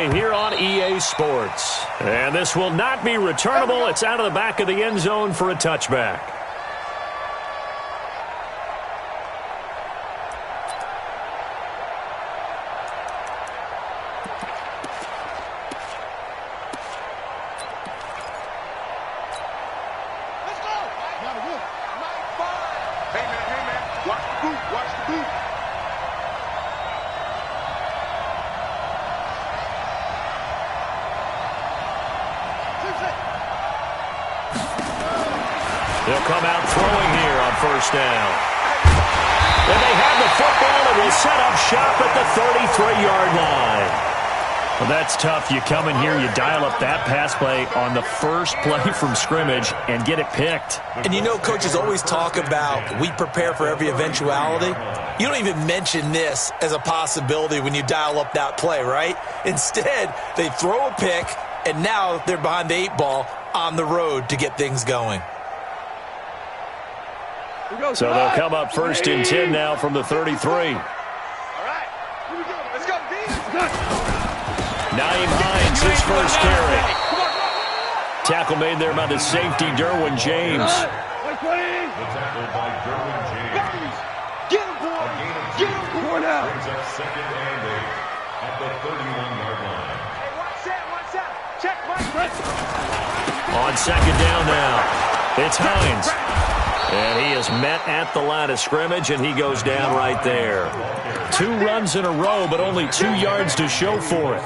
play here on EA Sports. And this will not be returnable. It's out of the back of the end zone for a touchback. They'll come out throwing here on first down. And they have the football and will set up shop at the 33-yard line. Well, that's tough. You come in here, you dial up that pass play on the first play from scrimmage and get it picked. And you know, coaches always talk about we prepare for every eventuality. You don't even mention this as a possibility when you dial up that play, right? Instead, they throw a pick, and now they're behind the 8 ball on the road to get things going. So they'll come up first and 10 now from the 33. All right, here we go. Let's go, D. Nyheim Hines, his first carry. Tackle made there by the safety, Derwin James. The tackle by Derwin James. Get him, boy. Get him, boy. Brings up second and 8 at the 31-yard line. Hey, watch that. Check, Mike. On second down now, it's Hines. And he is met at the line of scrimmage, and he goes down right there. 2 runs in a row, but only 2 yards to show for it.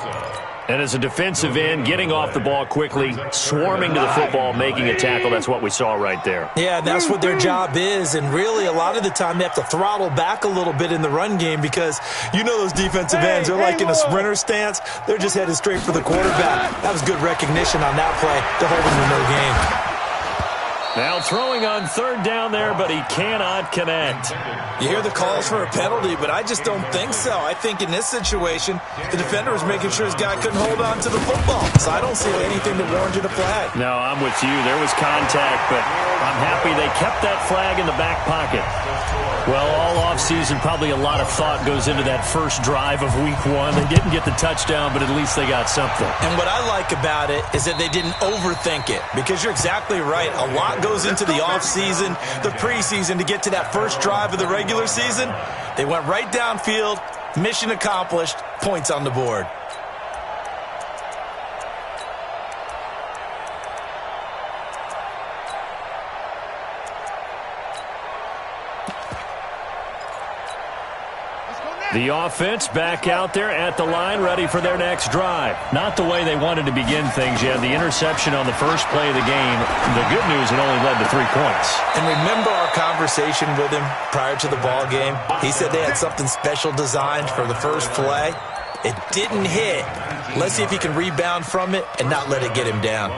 And as a defensive end, getting off the ball quickly, swarming to the football, making a tackle, that's what we saw right there. Yeah, that's what their job is, and really a lot of the time they have to throttle back a little bit in the run game because you know those defensive ends, they're like in a sprinter stance. They're just headed straight for the quarterback. That was good recognition on that play to hold him to no gain. Now throwing on third down there, but he cannot connect. You hear the calls for a penalty, but I just don't think so. I think in this situation, the defender was making sure his guy couldn't hold on to the football. So I don't see anything that warranted a flag. No, I'm with you. There was contact, but I'm happy they kept that flag in the back pocket. Well, all offseason, probably a lot of thought goes into that first drive of week 1. They didn't get the touchdown, but at least they got something. And what I like about it is that they didn't overthink it, because you're exactly right. A lot goes into the offseason, the preseason to get to that first drive of the regular season. They went right downfield, mission accomplished, points on the board. The offense back out there at the line, ready for their next drive. Not the way they wanted to begin things yet. The interception on the first play of the game. The good news, it only led to 3 points. And remember our conversation with him prior to the ball game? He said they had something special designed for the first play. It didn't hit. Let's see if he can rebound from it and not let it get him down.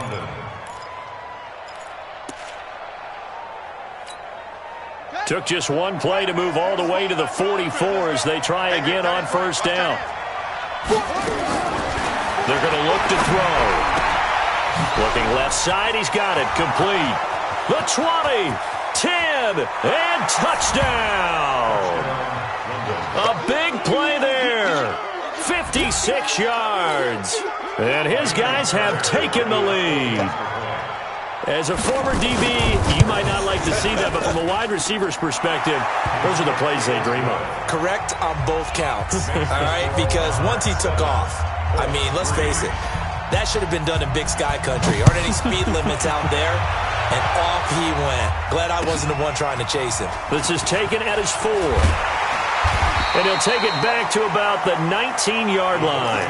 Took just 1 play to move all the way to the 44 as they try again on first down. They're going to look to throw. Looking left side, he's got it. Complete. The 20, 10, and touchdown. A big play there. 56 yards. And his guys have taken the lead. As a former DB, you might not like to see that, but from a wide receiver's perspective, those are the plays they dream of. Correct on both counts, all right? Because once he took off, I mean, let's face it, that should have been done in Big Sky Country. Aren't any speed limits out there? And off he went. Glad I wasn't the one trying to chase him. This is taken at his 4. And he'll take it back to about the 19-yard line.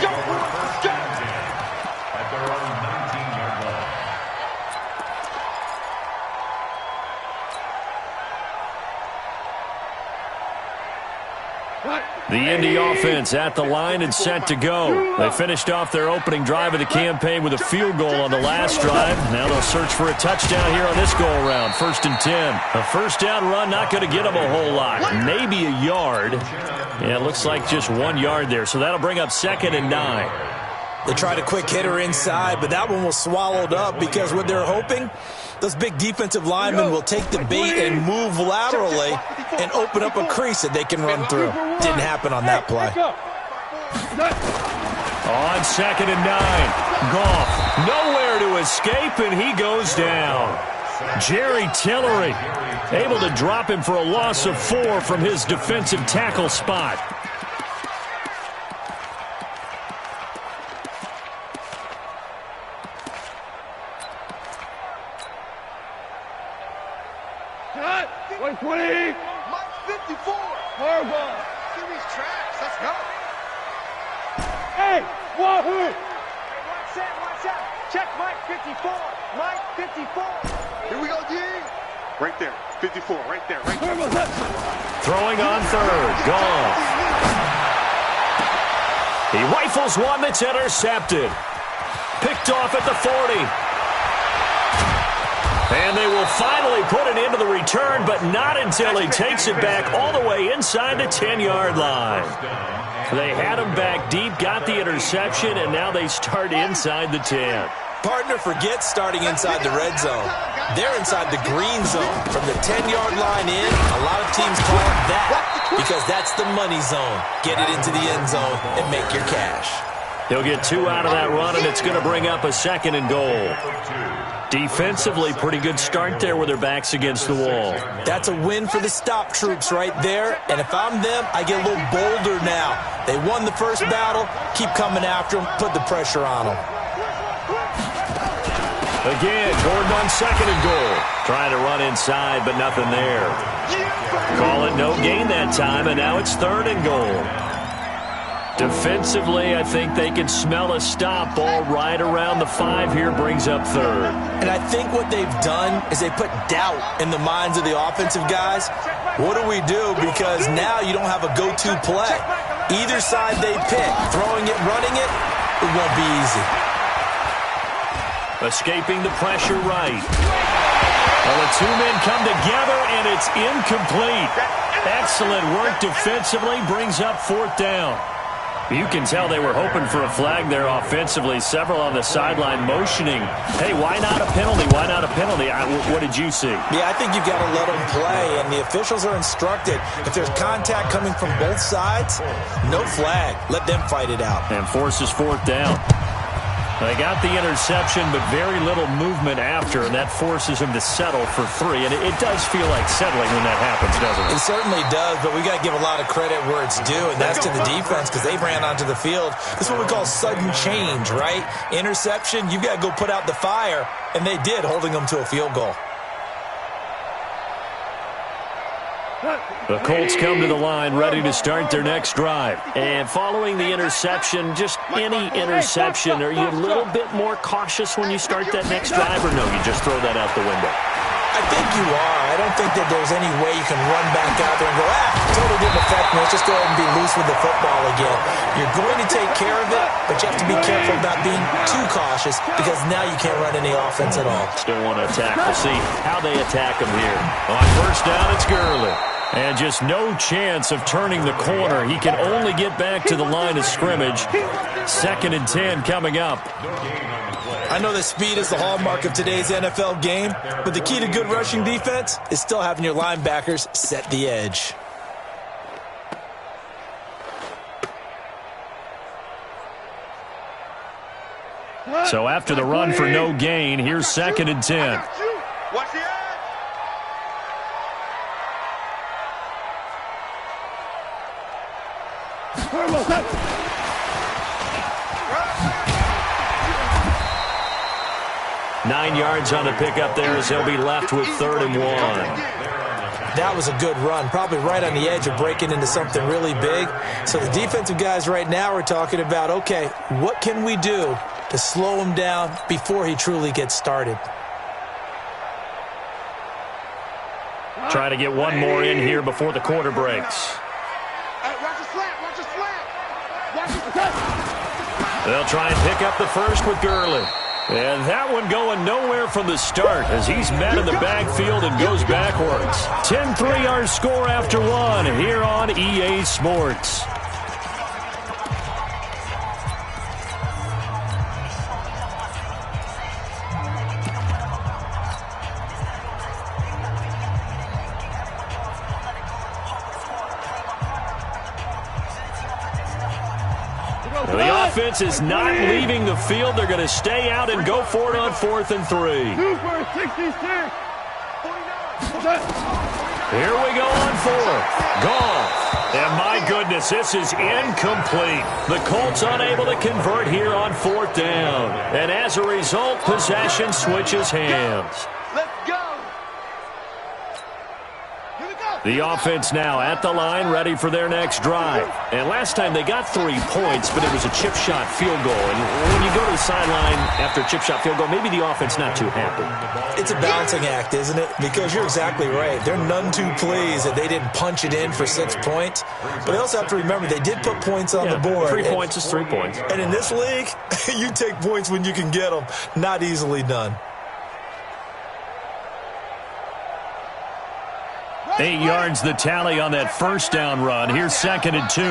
The Indy offense at the line and set to go. They finished off their opening drive of the campaign with a field goal on the last drive. Now they'll search for a touchdown here on this go-around. 1st and 10. A first down run, not going to get them a whole lot. Maybe a yard. Yeah, it looks like just 1 yard there. So that'll bring up 2nd and 9. They tried a quick hitter inside, but that one was swallowed up because what they're hoping, those big defensive linemen will take the bait and move laterally and open up a crease that they can run through. Didn't happen on that play. On 2nd and 9, Goff nowhere to escape, and he goes down. Jerry Tillery able to drop him for a loss of 4 from his defensive tackle spot. Cut! 120! Mike 54! Horrible! Series tracks, let's go! Hey! Wahoo! Hey, one set! Check Mike 54! Mike 54! Here we go, D! Right there, 54, right there, right there. Throwing on 3rd, Goff. He rifles one that's intercepted. Picked off at the 40. And they will finally put it into the return, but not until he takes it back all the way inside the 10-yard line. They had him back deep, got the interception, and now they start inside the 10. Partner, forget starting inside the red zone. They're inside the green zone. From the 10-yard line in, a lot of teams call it that because that's the money zone. Get it into the end zone and make your cash. He'll get 2 out of that run, and it's going to bring up a 2nd and goal. Defensively, pretty good start there with their backs against the wall. That's a win for the stop troops right there, and if I'm them, I get a little bolder now. They won the first battle, keep coming after them, put the pressure on them. Again, Gordon on 2nd and goal. Trying to run inside, but nothing there. Call it no gain that time, and now it's 3rd and goal. Defensively, I think they can smell a stop. Ball right around the 5 here, brings up 3rd. And I think what they've done is they put doubt in the minds of the offensive guys. What do we do? Because now you don't have a go-to play. Either side they pick, throwing it, running it, it won't be easy. Escaping the pressure right. Well, the 2 men come together, and it's incomplete. Excellent work defensively, brings up 4th down. You can tell they were hoping for a flag there offensively. Several on the sideline motioning, hey, why not a penalty? Why not a penalty? What did you see? Yeah, I think you've got to let them play, and the officials are instructed. If there's contact coming from both sides, no flag. Let them fight it out. And forces 4th down. They got the interception, but very little movement after, and that forces him to settle for 3. And it does feel like settling when that happens, doesn't it? It certainly does, but we got to give a lot of credit where it's due, and that's to the defense because they ran onto the field. This is what we call sudden change, right? Interception, you've got to go put out the fire, and they did, holding them to a field goal. The Colts come to the line ready to start their next drive. And following the interception, just any interception, are you a little bit more cautious when you start that next drive, or no, you just throw that out the window? I think you are. I don't think that there's any way you can run back out there and go, totally didn't affect me. Let's just go ahead and be loose with the football again. You're going to take care of it, but you have to be careful about being too cautious because now you can't run any offense at all. Still want to attack. We'll see how they attack him here. On 1st down, it's Gurley. And just no chance of turning the corner. He can only get back to the line of scrimmage. 2nd and 10 coming up. I know that speed is the hallmark of today's NFL game, but the key to good rushing defense is still having your linebackers set the edge. So after the run for no gain, here's 2nd and 10. Watch the edge. 9 yards on the pickup there as they'll be left with 3rd and 1. That was a good run, probably right on the edge of breaking into something really big. So the defensive guys right now are talking about, okay, what can we do to slow him down before he truly gets started? Try to get one more in here before the quarter breaks. Watch the slant, watch the slant. Watch the slant. They'll try and pick up the first with Gurley. And that one going nowhere from the start as he's met in the backfield and goes backwards. 10-3 our score after 1 here on EA Sports. The offense is not leaving the field. They're going to stay out and go for it on 4th and 3. Super 66. Here we go on 4th. Gone. And my goodness, this is incomplete. The Colts unable to convert here on 4th down. And as a result, possession switches hands. Let's go. Here we go. The offense now at the line, ready for their next drive. And last time they got 3 points, but it was a chip shot field goal. And when you go to the sideline after a chip shot field goal, maybe the offense not too happy. It's a balancing act, isn't it? Because you're exactly right. They're none too pleased that they didn't punch it in for 6 points. But they also have to remember they did put points on the board. 3 points is 3 points. And in this league, you take points when you can get them. Not easily done. 8 yards the tally on that first down run. Here's 2nd and 2.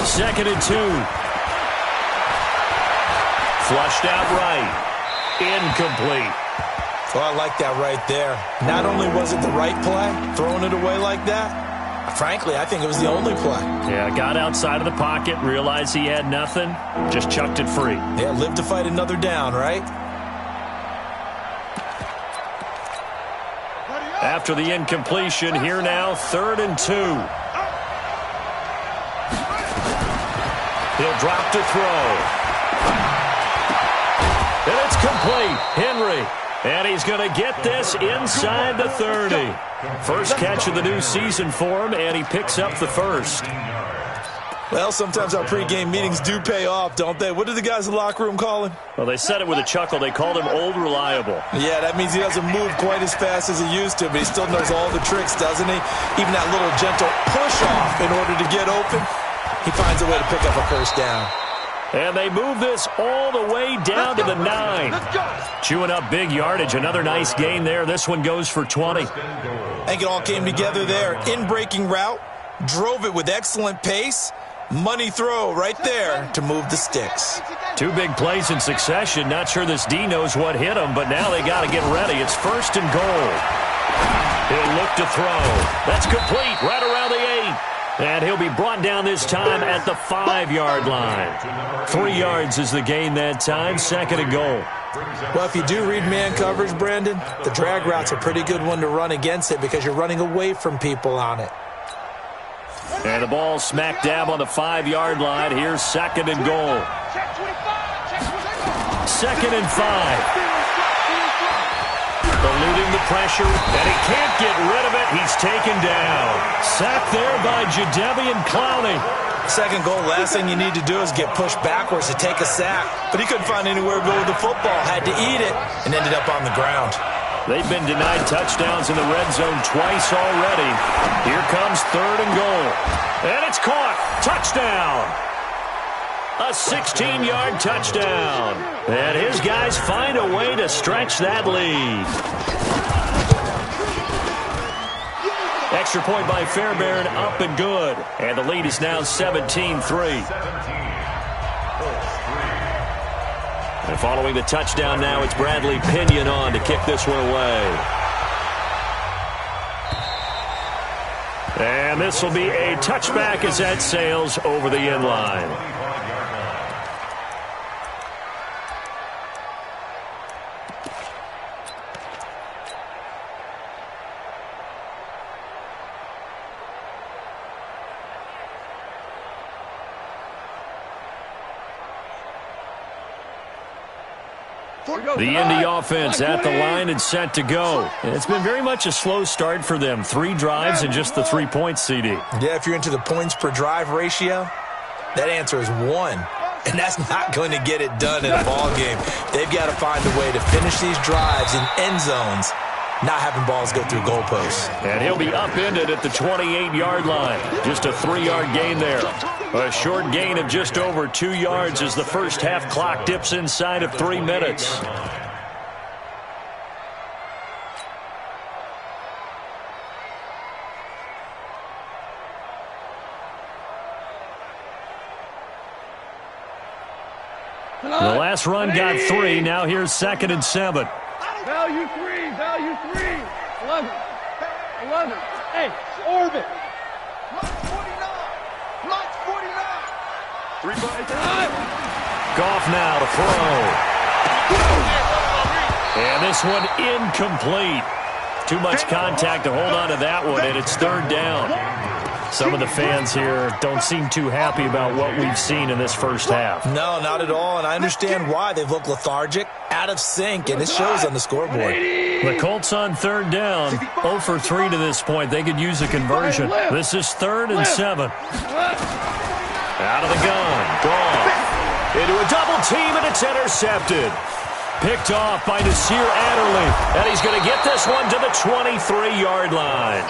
Second and 2. Flushed out right. Incomplete. Well, I like that right there. Not only was it the right play, throwing it away like that, frankly, I think it was the only play. Yeah, got outside of the pocket, realized he had nothing, just chucked it free. Yeah, live to fight another down, right? After the incompletion, here now, 3rd and 2. He'll drop to throw. And it's complete. Henry. And he's going to get this inside the 30. First catch of the new season for him, and he picks up the first. Well, sometimes our pregame meetings do pay off, don't they? What did the guys in the locker room call him? Well, they said it with a chuckle. They called him Old Reliable. Yeah, that means he doesn't move quite as fast as he used to, but he still knows all the tricks, doesn't he? Even that little gentle push-off in order to get open, he finds a way to pick up a first down. And they move this all the way down to the 9. Chewing up big yardage. Another nice gain there. This one goes for 20. I think it all came together there. In-breaking route, drove it with excellent pace. Money throw right there to move the sticks. 2 big plays in succession. Not sure this D knows what hit him, but now they got to get ready. It's 1st and goal. He'll look to throw. That's complete right around the 8. And he'll be brought down this time at the 5-yard line. 3 yards is the gain that time. 2nd and goal. Well, if you do read man coverage, Brandon, the drag route's a pretty good one to run against it because you're running away from people on it. And the ball smack dab on the 5-yard line. Here's 2nd and goal. 2nd and 5. Eluding the pressure, and he can't get rid of it. He's taken down. Sacked there by Jadeveon Clowney. 2nd goal, last thing you need to do is get pushed backwards to take a sack. But he couldn't find anywhere to go with the football. Had to eat it and ended up on the ground. They've been denied touchdowns in the red zone twice already. Here comes 3rd and goal. And it's caught. Touchdown. A 16-yard touchdown. And his guys find a way to stretch that lead. Extra point by Fairbairn, up and good. And the lead is now 17-3. And following the touchdown now, it's Bradley Pinion on to kick this one away. And this will be a touchback as that sails over the end line. The Indy offense at the line and set to go. And it's been very much a slow start for them. 3 drives and just the 3 points, CD. Yeah, if you're into the points per drive ratio, that answer is 1. And that's not going to get it done in a ball game. They've got to find a way to finish these drives in end zones, not having balls go through goalposts. And he'll be upended at the 28-yard line. Just a 3-yard gain there. A short gain of just over 2 yards as the first half clock dips inside of 3 minutes. The last run got 3. Now here's 2nd and 7. Value 3. Value 3. 11. 11. Hey, orbit. March 49. March 49. 3 by 5. Goff now to throw. And this one incomplete. Too much contact to hold on to that one, and it's third down. Some of the fans here don't seem too happy about what we've seen in this first half. No, not at all, and I understand why. They've looked lethargic, out of sync, and it shows on the scoreboard. The Colts on third down, 0 for 3 to this point. They could use a conversion. This is 3rd and 7. Out of the gun, Goff. Into a double team, and it's intercepted. Picked off by Nasir Adderley, and he's going to get this one to the 23-yard line.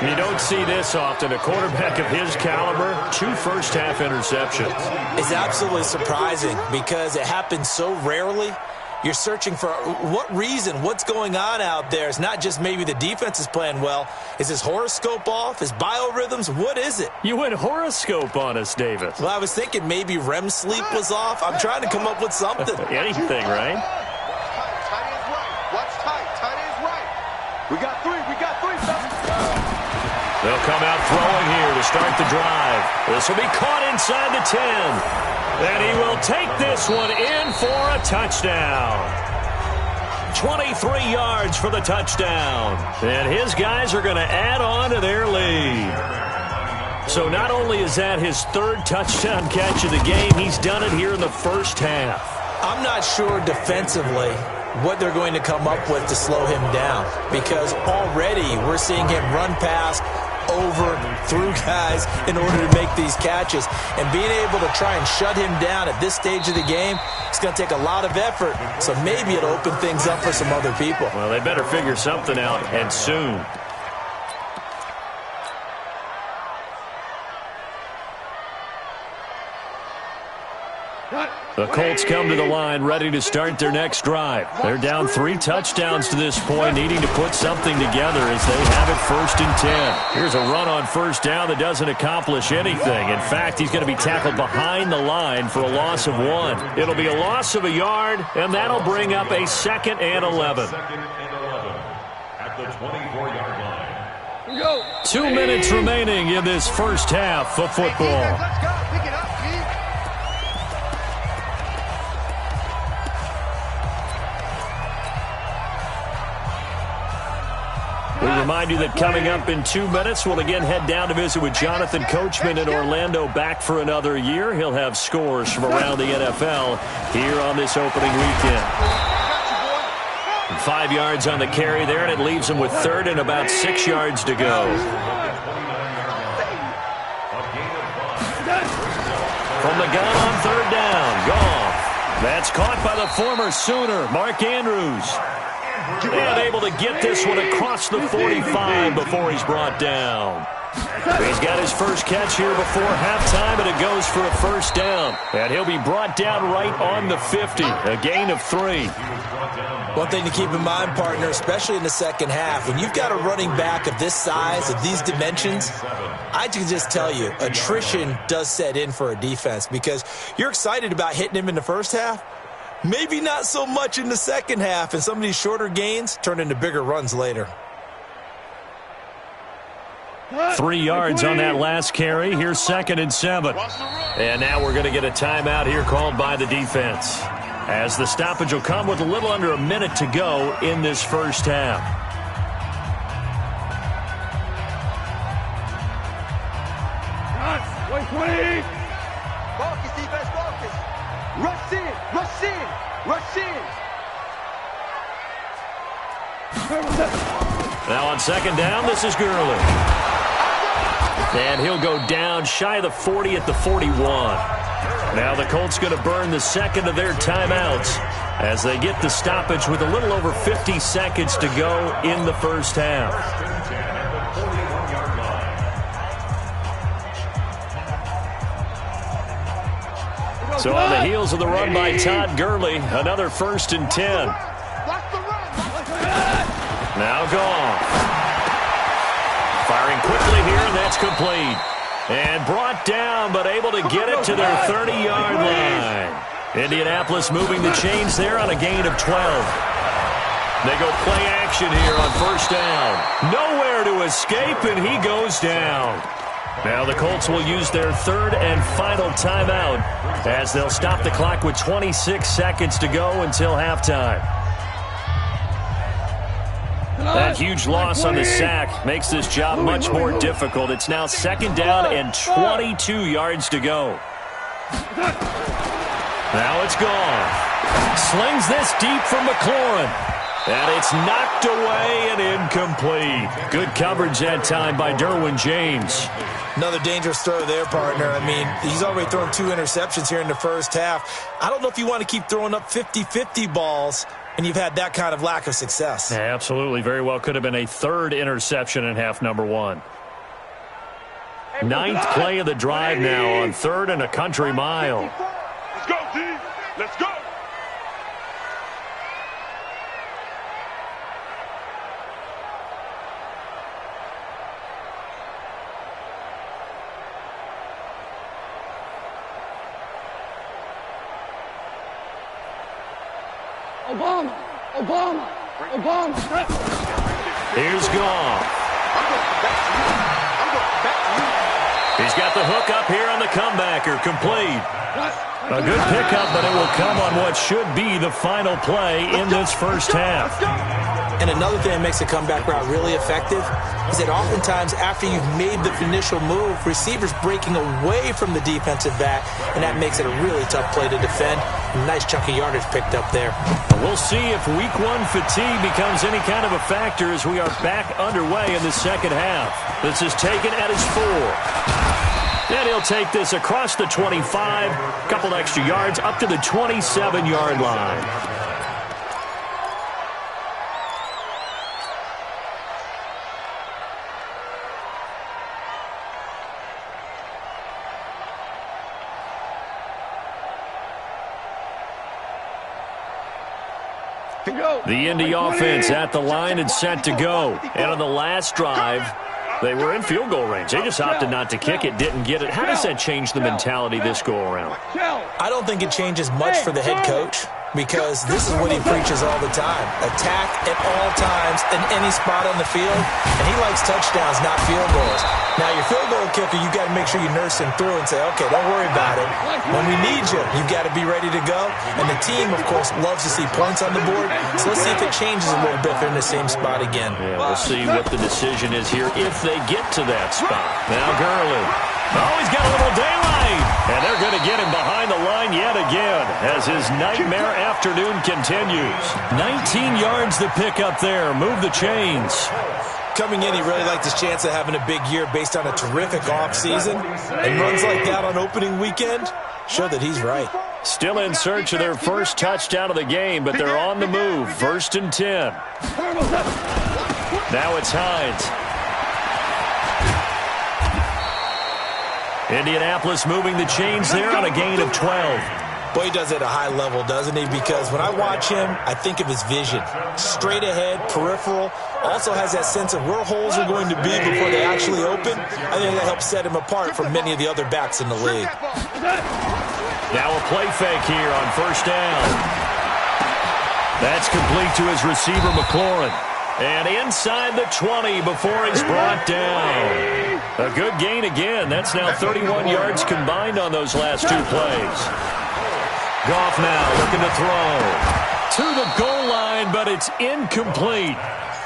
You don't see this often. A quarterback of his caliber, 2 first-half interceptions. It's absolutely surprising because it happens so rarely. You're searching for what reason, what's going on out there. It's not just maybe the defense is playing well. Is his horoscope off? His biorhythms? What is it? You went horoscope on us, Davis. Well, I was thinking maybe REM sleep was off. I'm trying to come up with something. Anything, right? Tight end's right. Watch tight. Tight end's right. We got 3. We got 3. They'll come out throwing here to start the drive. This will be caught inside the 10. And he will take this one in for a touchdown. 23 yards for the touchdown. And his guys are going to add on to their lead. So not only is that his 3rd touchdown catch of the game, he's done it here in the first half. I'm not sure defensively what they're going to come up with to slow him down, because already we're seeing him run past, over, through guys in order to make these catches. And being able to try and shut him down at this stage of the game, it's going to take a lot of effort. So maybe it'll open things up for some other people. Well, they better figure something out, and soon. The Colts come to the line ready to start their next drive. They're down 3 touchdowns to this point, needing to put something together as they have it 1st and 10. Here's a run on 1st down that doesn't accomplish anything. In fact, he's going to be tackled behind the line for a loss of 1. It'll be a loss of a yard, and that'll bring up a 2nd and 11. At the 24-yard line. 2 minutes remaining in this first half of football. Let's go. Pick it up, G. We remind you that coming up in 2 minutes, we'll again head down to visit with Jonathan Coachman in Orlando, back for another year. He'll have scores from around the NFL here on this opening weekend. 5 yards on the carry there, and it leaves him with 3rd and about 6 yards to go. From the gun on 3rd down, Goff. That's caught by the former Sooner, Mark Andrews. And able to get this one across the 45 before he's brought down. He's got his first catch here before halftime, and it goes for a 1st down. And he'll be brought down right on the 50, a gain of 3. One thing to keep in mind, partner, especially in the second half, when you've got a running back of this size, of these dimensions, I can just tell you, attrition does set in for a defense, because you're excited about hitting him in the first half. Maybe not so much in the second half, and some of these shorter gains turn into bigger runs later. 3 yards on that last carry. Here's 2nd and 7. And now we're going to get a timeout here called by the defense, as the stoppage will come with a little under a minute to go in this first half. Focus, defense, focus. Rush in, rush in, rush in. Now on 2nd down, this is Gurley. And he'll go down shy of the 40 at the 41. Now the Colts going to burn the 2nd of their timeouts as they get the stoppage with a little over 50 seconds to go in the first half. So on the heels of the run by Todd Gurley, another 1st and 10. Now Goff. Firing quickly here, and that's complete. And brought down, but able to get it to their 30-yard line. Indianapolis moving the chains there on a gain of 12. They go play action here on first down. Nowhere to escape, and he goes down. Now the Colts will use their third and final timeout as they'll stop the clock with 26 seconds to go until halftime. That huge loss on the sack makes this job much more difficult. It's now second down and 22 yards to go. Now it's gone. Slings this deep for McLaurin. And it's knocked away and incomplete. Good coverage that time by Derwin James. Another dangerous throw there, partner. I mean, he's already thrown 2 interceptions here in the first half. I don't know if you want to keep throwing up 50-50 balls and you've had that kind of lack of success. Yeah, absolutely. Very well could have been a third interception in half number 1. 9th play of the drive now on 3rd and a country mile. Let's go, D. Let's go. Obama. Here's Goff. He's got the hook up here on the comebacker, complete. A good pickup, but it will come on what should be the final play in this first half. And another thing that makes a comeback route really effective is that oftentimes after you've made the initial move, receivers breaking away from the defensive back, and that makes it a really tough play to defend. Nice chunk of yardage picked up there. We'll see if week 1 fatigue becomes any kind of a factor as we are back underway in the second half. This is taken at his 4. And he'll take this across the 25, couple extra yards up to the 27-yard line. The Indy offense at the line and set to go. And on the last drive, they were in field goal range. They just opted not to kick it, didn't get it. How does that change the mentality this go around? I don't think it changes much for the head coach because this is what he preaches all the time. Attack at all times in any spot on the field, and he likes touchdowns, not field goals. Now, your field goal kicker, you got to make sure you nurse him through and say, okay, don't worry about it. When we need you, you got to be ready to go. And the team, of course, loves to see points on the board. So let's see if it changes a little bit if they're in the same spot again. Yeah, we'll see what the decision is here if they get to that spot. Now Gurley. Oh, he's got a little daylight. And they're going to get him behind the line yet again as his nightmare afternoon continues. 19 yards to pick up there. Move the chains. Coming in, he really liked his chance of having a big year based on a terrific offseason. And runs like that on opening weekend show that he's right. Still in search of their first touchdown of the game, but they're on the move. 1st and 10. Now it's Hines. Indianapolis moving the chains there on a gain of 12. Boy, he does it at a high level, doesn't he? Because when I watch him, I think of his vision. Straight ahead, peripheral. Also has that sense of where holes are going to be before they actually open. I think that helps set him apart from many of the other backs in the league. Now a play fake here on first down. That's complete to his receiver, McLaurin. And inside the 20 before he's brought down. A good gain again. That's now 31 yards combined on those last 2 plays. Goff now looking to throw. To the goal line, but it's incomplete.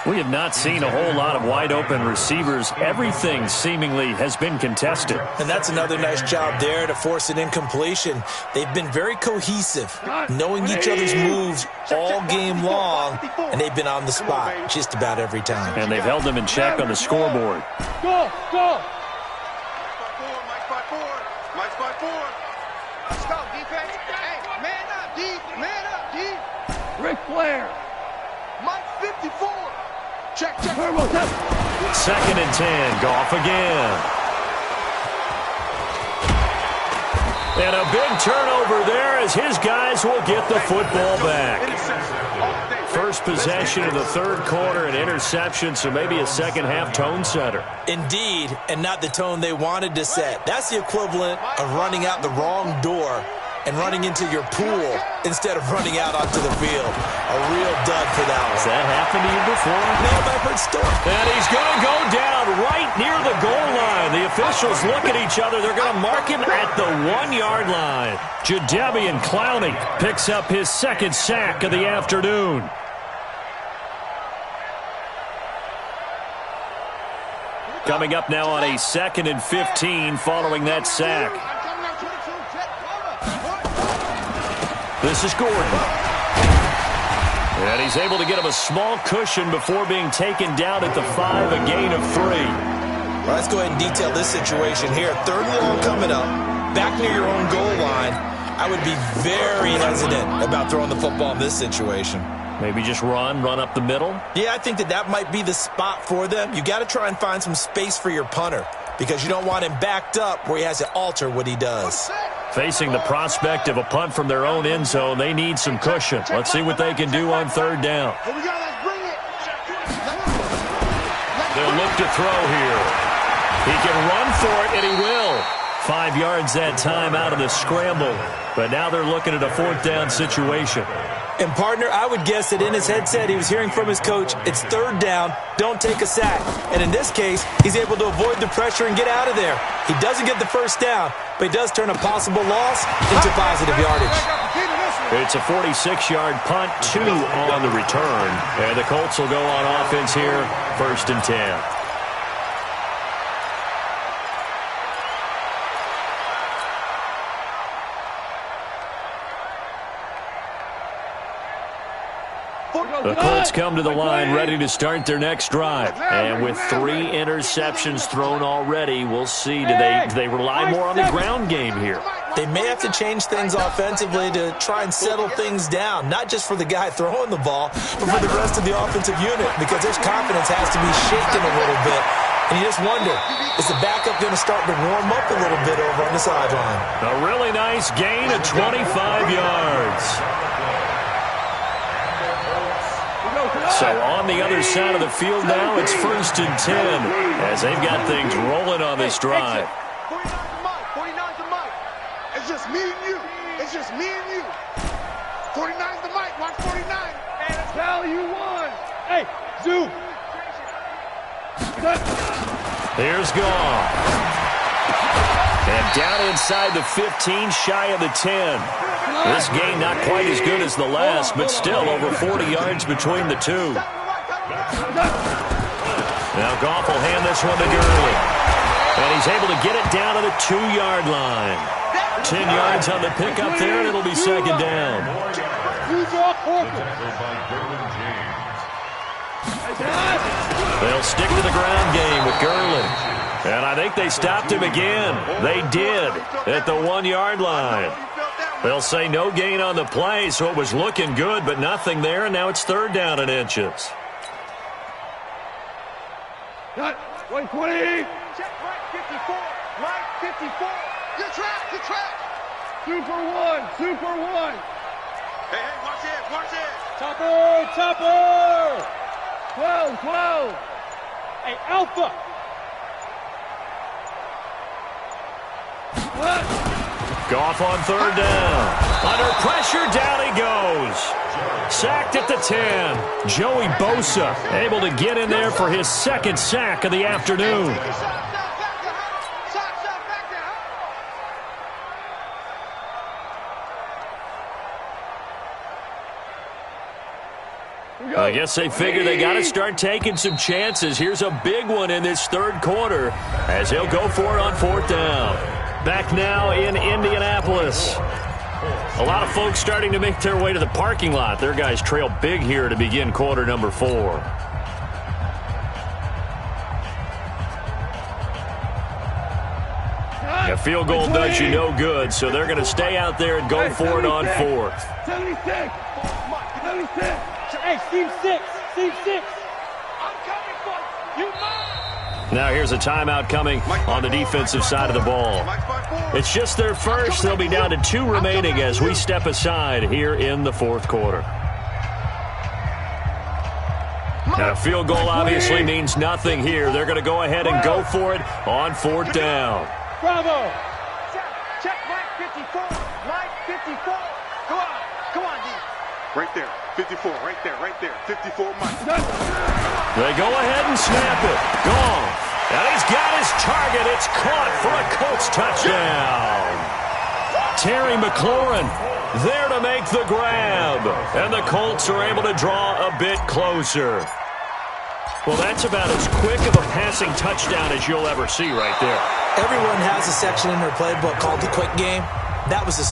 We have not seen a whole lot of wide-open receivers. Everything seemingly has been contested. And that's another nice job there to force an incompletion. They've been very cohesive, knowing each other's moves all game long, and they've been on the spot just about every time. And they've held them in check on the scoreboard. Go! Mike's by 4. Let's go, defense. Hey, man up, D. Ric Flair. Mike 54. Check. 2nd and 10. Goff again. And a big turnover there as his guys will get the football back. First possession of the 3rd quarter, an interception, so maybe a second-half tone setter. Indeed, and not the tone they wanted to set. That's the equivalent of running out the wrong door and running into your pool instead of running out onto the field. A real dud for that one. Has that happened to you before? No, but I've heard stories. And he's going to go down right near the goal line. The officials look at each other. They're going to mark him at the 1-yard line. Jadeveon Clowney picks up his second sack of the afternoon. Coming up now on a 2nd and 15 following that sack. This is Gordon. And he's able to get him a small cushion before being taken down at the 5, a gain of 3. Well, let's go ahead and detail this situation here. 3rd and long coming up, back near your own goal line. I would be very hesitant about throwing the football in this situation. Maybe just run up the middle? Yeah, I think that might be the spot for them. You got to try and find some space for your punter because you don't want him backed up where he has to alter what he does. Facing the prospect of a punt from their own end zone, they need some cushion. Let's see what they can do on 3rd down. Here we go, let's bring it. They'll look to throw here. He can run for it, and he will. 5 yards that time out of the scramble. But now they're looking at a 4th down situation. And, partner, I would guess that in his headset he was hearing from his coach, it's 3rd down, don't take a sack. And in this case, he's able to avoid the pressure and get out of there. He doesn't get the 1st down, but he does turn a possible loss into positive yardage. It's a 46-yard punt, 2 on the return. And the Colts will go on offense here, 1st and 10. The Colts come to the line ready to start their next drive. And with 3 interceptions thrown already, we'll see. Do they rely more on the ground game here? They may have to change things offensively to try and settle things down, not just for the guy throwing the ball, but for the rest of the offensive unit, because their confidence has to be shaken a little bit. And you just wonder, is the backup going to start to warm up a little bit over on the sideline? A really nice gain of 25 yards. So on the other side of the field now, it's 1st and 10 as they've got things rolling on this drive. 49's the mic. It's just me and you. It's just me and you. 49's the mic. Watch 49. And tell you won. Hey, Zoo. Here's Goff. And down inside the 15, shy of the 10. This game not quite as good as the last, but still over 40 yards between the two. Now Goff will hand this one to Gurley. And he's able to get it down to the 2-yard line. 10 yards on the pickup there, and it'll be 2nd down. They'll stick to the ground game with Gurley. And I think they stopped him again. They did at the 1-yard line. They'll say no gain on the play, so it was looking good, but nothing there, and now it's 3rd down and inches. Cut. 120. Check right 54. Right 54. Good track. Super 1. Hey, watch it. Chopper. 12. Hey, Alpha. Goff on 3rd down. Under pressure, down he goes. Sacked at the 10. Joey Bosa able to get in there for his 2nd sack of the afternoon. I guess they figure they got to start taking some chances. Here's a big one in this 3rd quarter as he'll go for it on 4th down. Back now in Indianapolis. A lot of folks starting to make their way to the parking lot. Their guys trail big here to begin quarter number 4. A field goal does you no good, so they're going to stay out there and go for it on 4th. 76. Hey, Steve 6. I'm coming for you. Now here's a timeout coming on the defensive side of the ball. It's just their first. They'll be down to 2 remaining as we step aside here in the 4th quarter. Now a field goal obviously means nothing here. They're going to go ahead and go for it on 4th down. Bravo. Check right 54. Right 54. Right there. 54. Right there. 54, Mike. They go ahead and snap it. Gone. And he's got his target. It's caught for a Colts touchdown. Terry McLaurin there to make the grab. And the Colts are able to draw a bit closer. Well, that's about as quick of a passing touchdown as you'll ever see right there. Everyone has a section in their playbook called the quick game. That was a